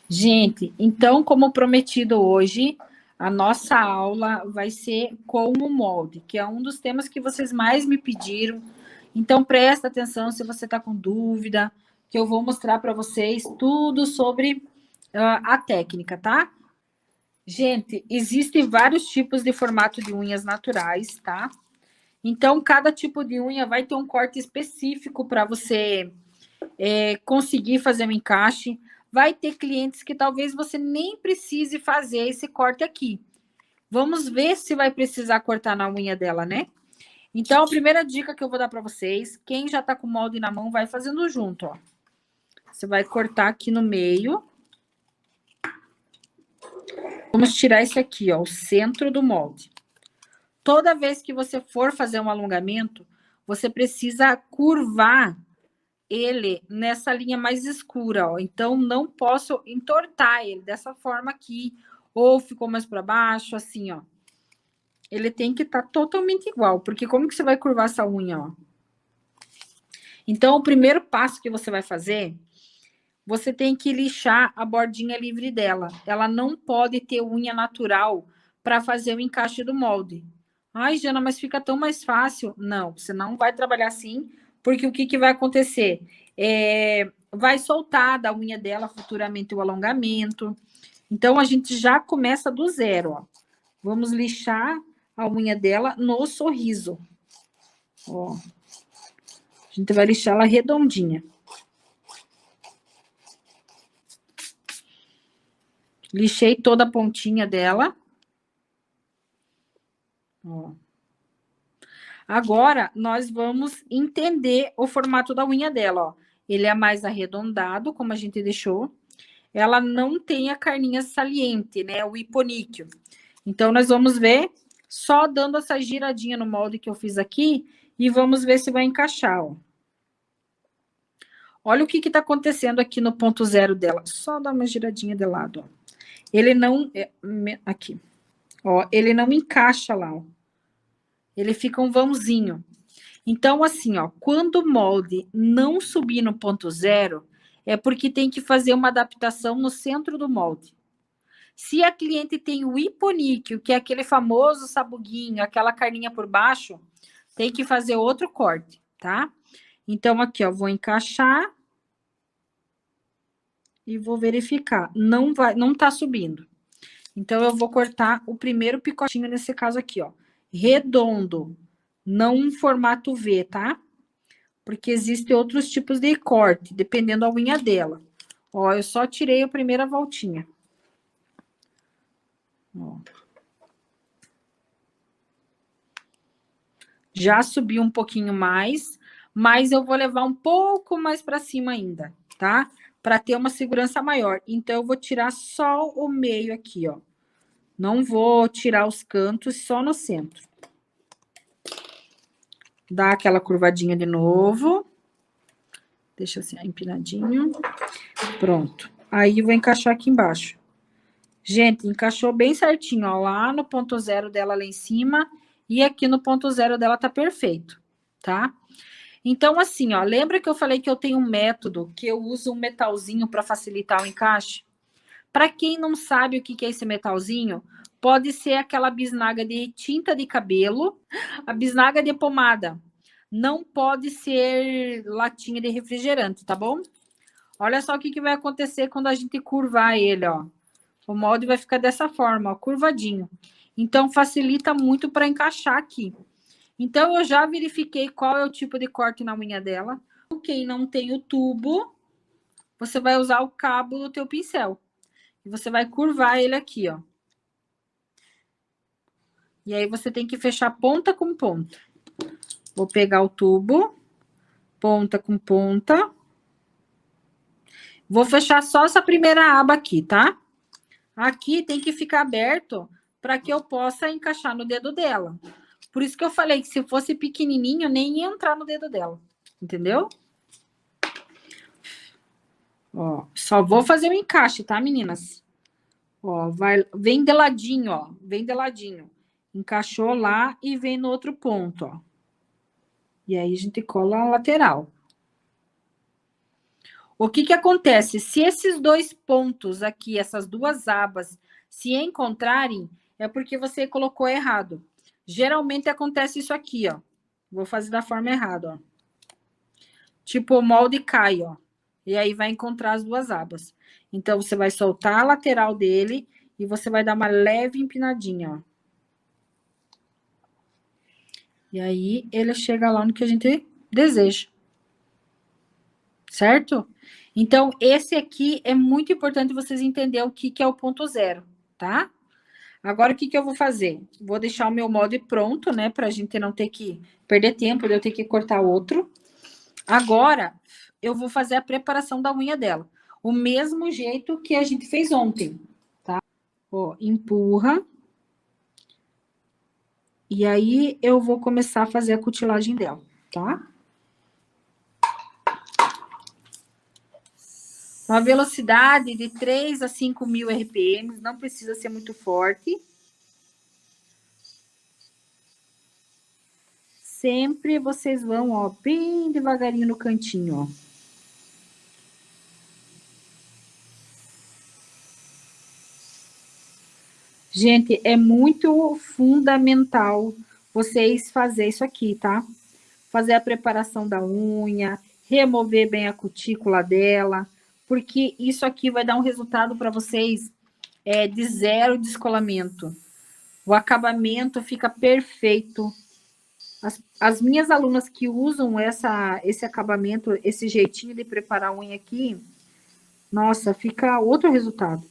Gente, então, como prometido hoje, a nossa aula vai ser com o molde, que é um dos temas que vocês mais me pediram. Então, presta atenção se você está com dúvida, que eu vou mostrar para vocês tudo sobre a técnica, tá? Gente, existem vários tipos de formato de unhas naturais, tá? Então, cada tipo de unha vai ter um corte específico para você conseguir fazer um encaixe. Vai ter clientes que talvez você nem precise fazer esse corte aqui. Vamos ver se vai precisar cortar na unha dela, né? Então, a primeira dica que eu vou dar para vocês, quem já tá com o molde na mão, vai fazendo junto, ó. Você vai cortar aqui no meio. Vamos tirar esse aqui, ó, o centro do molde. Toda vez que você for fazer um alongamento, você precisa curvar ele nessa linha mais escura, ó. Então, não posso entortar ele dessa forma aqui, ou ficou mais para baixo, assim, ó. Ele tem que estar totalmente igual, porque como que você vai curvar essa unha, ó? Então, o primeiro passo que você vai fazer, você tem que lixar a bordinha livre dela. Ela não pode ter unha natural para fazer o encaixe do molde. Ai, Jana, mas fica tão mais fácil. Não, você não vai trabalhar assim, porque o que, que vai acontecer? Vai soltar da unha dela futuramente o alongamento. Então, a gente já começa do zero, ó. Vamos lixar a unha dela no sorriso. Ó. A gente vai lixar ela redondinha. Lixei toda a pontinha dela. Ó. Agora, nós vamos entender o formato da unha dela, ó. Ele é mais arredondado, como a gente deixou. Ela não tem a carninha saliente, né? O hiponíqueo. Então, nós vamos ver só dando essa giradinha no molde que eu fiz aqui e vamos ver se vai encaixar, ó. Olha o que está acontecendo aqui no ponto zero dela. Só dá uma giradinha de lado, ó. Ele não... Aqui. Ó, ele não encaixa lá, ó. Ele fica um vãozinho. Então, assim, ó, quando o molde não subir no ponto zero, é porque tem que fazer uma adaptação no centro do molde. Se a cliente tem o hiponíqueo, que é aquele famoso sabuguinho, aquela carninha por baixo, tem que fazer outro corte, tá? Então, aqui, ó, vou encaixar e vou verificar. Não vai, não tá subindo. Então, eu vou cortar o primeiro picotinho nesse caso aqui, ó. Redondo, não um formato V, tá? Porque existem outros tipos de corte, dependendo da unha dela. Ó, eu só tirei a primeira voltinha. Ó. Já subi um pouquinho mais, mas eu vou levar um pouco mais para cima ainda, tá? Para ter uma segurança maior. Então, eu vou tirar só o meio aqui, ó. Não vou tirar os cantos, só no centro. Dá aquela curvadinha de novo. Deixa assim, empinadinho. Pronto. Aí, vou encaixar aqui embaixo. Gente, encaixou bem certinho, ó. Lá no ponto zero dela lá em cima. E aqui no ponto zero dela tá perfeito, tá? Então, assim, ó. Lembra que eu falei que eu tenho um método que eu uso um metalzinho para facilitar o encaixe? Para quem não sabe o que é esse metalzinho, pode ser aquela bisnaga de tinta de cabelo, a bisnaga de pomada. Não pode ser latinha de refrigerante, tá bom? Olha só o que vai acontecer quando a gente curvar ele, ó. O molde vai ficar dessa forma, ó, curvadinho. Então, facilita muito para encaixar aqui. Então, eu já verifiquei qual é o tipo de corte na unha dela. Quem não tem o tubo, você vai usar o cabo do teu pincel. E você vai curvar ele aqui, ó. E aí, você tem que fechar ponta com ponta. Vou pegar o tubo, ponta com ponta. Vou fechar só essa primeira aba aqui, tá? Aqui tem que ficar aberto para que eu possa encaixar no dedo dela. Por isso que eu falei que se fosse pequenininho, nem ia entrar no dedo dela. Entendeu? Ó, só vou fazer o encaixe, tá, meninas? Ó, vem de ladinho, ó. Vem de ladinho. Encaixou lá e vem no outro ponto, ó. E aí, a gente cola a lateral. O que acontece? Se esses dois pontos aqui, essas duas abas, se encontrarem, é porque você colocou errado. Geralmente acontece isso aqui, ó. Vou fazer da forma errada, ó. Tipo, o molde cai, ó. E aí vai encontrar as duas abas. Então, você vai soltar a lateral dele e você vai dar uma leve empinadinha, ó. E aí, ele chega lá no que a gente deseja. Certo? Então, esse aqui é muito importante vocês entenderem o que é o ponto zero, tá? Agora, o que eu vou fazer? Vou deixar o meu molde pronto, né? Pra gente não ter que perder tempo, de eu ter que cortar outro. Agora, eu vou fazer a preparação da unha dela. O mesmo jeito que a gente fez ontem, tá? Ó, empurra. E aí, eu vou começar a fazer a cutilagem dela, tá? Uma velocidade de 3 a 5 mil RPM, não precisa ser muito forte. Sempre vocês vão, ó, bem devagarinho no cantinho, ó. Gente, é muito fundamental vocês fazerem isso aqui, tá? Fazer a preparação da unha, remover bem a cutícula dela, porque isso aqui vai dar um resultado para vocês de zero descolamento. O acabamento fica perfeito. As minhas alunas que usam esse acabamento, esse jeitinho de preparar a unha aqui, nossa, fica outro resultado.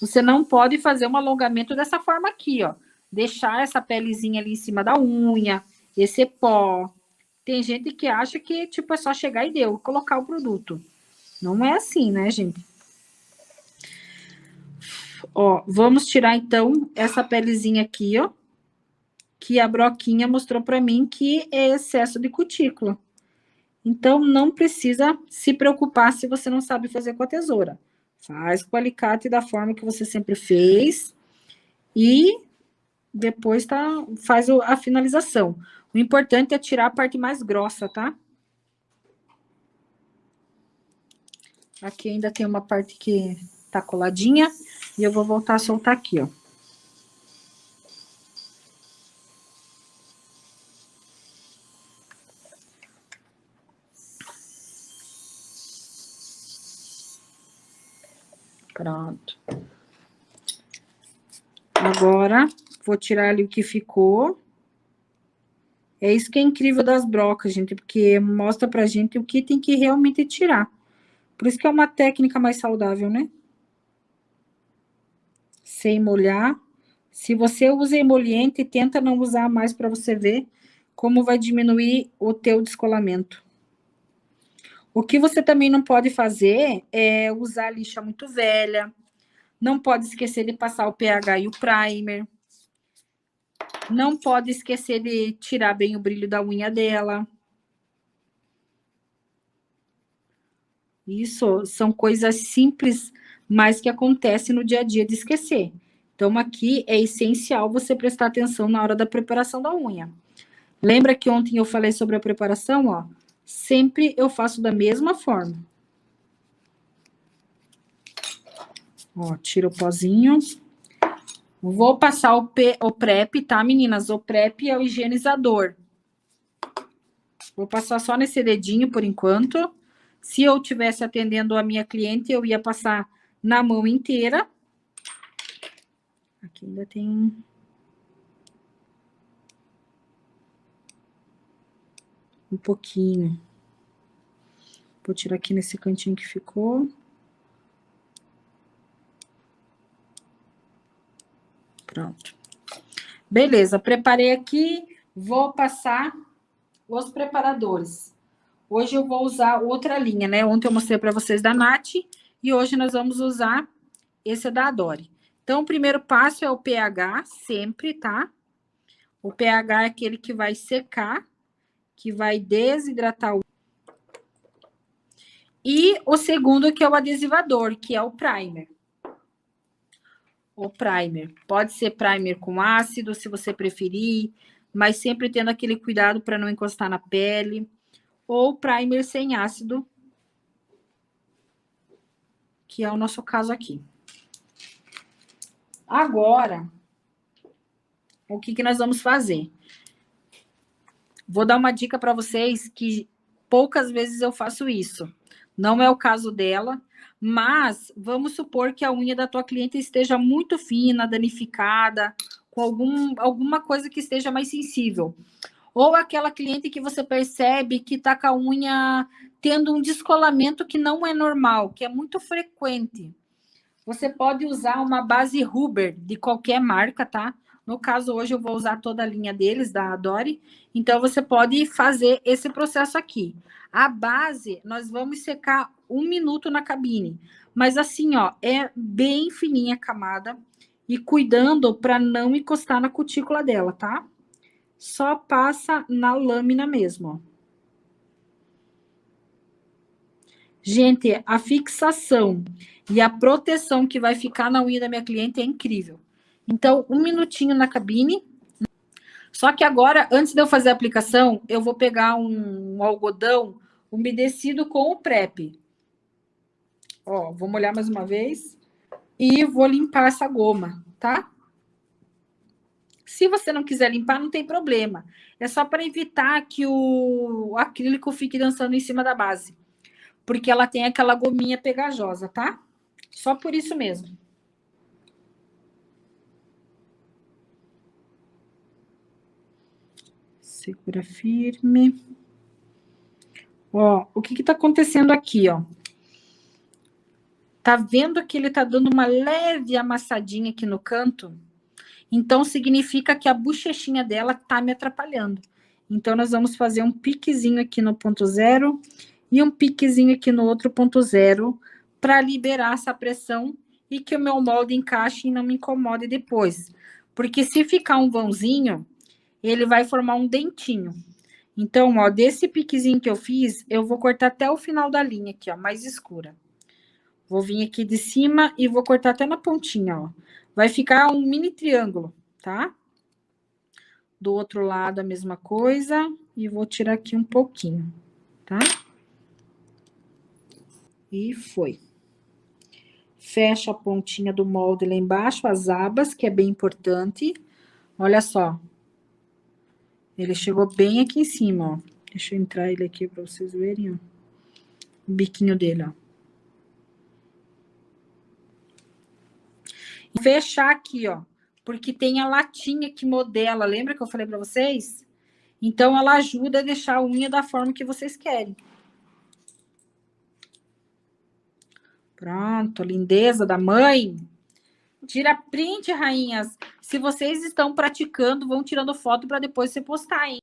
Você não pode fazer um alongamento dessa forma aqui, ó. Deixar essa pelezinha ali em cima da unha, esse pó. Tem gente que acha que, tipo, é só chegar e deu, colocar o produto. Não é assim, né, gente? Ó, vamos tirar, então, essa pelezinha aqui, ó. Que a broquinha mostrou pra mim que é excesso de cutícula. Então, não precisa se preocupar se você não sabe fazer com a tesoura. Faz com o alicate da forma que você sempre fez. E depois faz a finalização. O importante é tirar a parte mais grossa, tá? Aqui ainda tem uma parte que tá coladinha. E eu vou voltar a soltar aqui, ó. Pronto. Agora, vou tirar ali o que ficou. É isso que é incrível das brocas, gente, porque mostra pra gente o que tem que realmente tirar. Por isso que é uma técnica mais saudável, né? Sem molhar. Se você usa emoliente, tenta não usar mais para você ver como vai diminuir o teu descolamento. O que você também não pode fazer é usar lixa muito velha. Não pode esquecer de passar o pH e o primer. Não pode esquecer de tirar bem o brilho da unha dela. Isso são coisas simples, mas que acontecem no dia a dia de esquecer. Então, aqui é essencial você prestar atenção na hora da preparação da unha. Lembra que ontem eu falei sobre a preparação, ó? Sempre eu faço da mesma forma. Ó, tira o pozinho. Vou passar o PrEP, tá, meninas? O PrEP é o higienizador. Vou passar só nesse dedinho por enquanto. Se eu tivesse atendendo a minha cliente, eu ia passar na mão inteira. Aqui ainda tem um pouquinho. Vou tirar aqui nesse cantinho que ficou. Pronto. Beleza, preparei aqui. Vou passar os preparadores. Hoje eu vou usar outra linha, né? Ontem eu mostrei para vocês da Nath e hoje nós vamos usar esse da Adore. Então, o primeiro passo é o pH, sempre, tá? O pH é aquele que vai secar, que vai desidratar o... E o segundo que é o adesivador, que é o primer. O primer. Pode ser primer com ácido, se você preferir, mas sempre tendo aquele cuidado para não encostar na pele. ou primer sem ácido, que é o nosso caso aqui. Agora, o que nós vamos fazer? Vou dar uma dica para vocês que poucas vezes eu faço isso. Não é o caso dela, mas vamos supor que a unha da tua cliente esteja muito fina, danificada, com alguma coisa que esteja mais sensível. Ou aquela cliente que você percebe que está com a unha tendo um descolamento que não é normal, que é muito frequente. Você pode usar uma base Huber de qualquer marca, tá? No caso, hoje eu vou usar toda a linha deles, da Adore. Então, você pode fazer esse processo aqui. A base, nós vamos secar 1 minuto na cabine. Mas assim, ó, é bem fininha a camada. E cuidando para não encostar na cutícula dela, tá? Só passa na lâmina mesmo, ó. Gente, a fixação e a proteção que vai ficar na unha da minha cliente é incrível. Então, 1 minutinho na cabine. Só que agora, antes de eu fazer a aplicação, eu vou pegar um algodão umedecido com o PrEP. Ó, vou molhar mais uma vez. E vou limpar essa goma, tá? Se você não quiser limpar, não tem problema. É só para evitar que o acrílico fique dançando em cima da base. Porque ela tem aquela gominha pegajosa, tá? Só por isso mesmo. Segura firme. Ó, o que tá acontecendo aqui, ó? Tá vendo que ele tá dando uma leve amassadinha aqui no canto? Então, significa que a bochechinha dela tá me atrapalhando. Então, nós vamos fazer um piquezinho aqui no ponto zero e um piquezinho aqui no outro ponto zero para liberar essa pressão e que o meu molde encaixe e não me incomode depois. Porque se ficar um vãozinho, ele vai formar um dentinho. Então, ó, desse piquezinho que eu fiz, eu vou cortar até o final da linha aqui, ó, mais escura. Vou vir aqui de cima e vou cortar até na pontinha, ó. Vai ficar um mini triângulo, tá? Do outro lado a mesma coisa. E vou tirar aqui um pouquinho, tá? E foi. Fecha a pontinha do molde lá embaixo, as abas, que é bem importante. Olha só. Ele chegou bem aqui em cima, ó. Deixa eu entrar ele aqui para vocês verem, ó. O biquinho dele, ó. E fechar aqui, ó. Porque tem a latinha que modela, lembra que eu falei para vocês? Então, ela ajuda a deixar a unha da forma que vocês querem. Pronto, lindeza da mãe. Tira print, rainhas. Se vocês estão praticando, vão tirando foto para depois você postar, hein?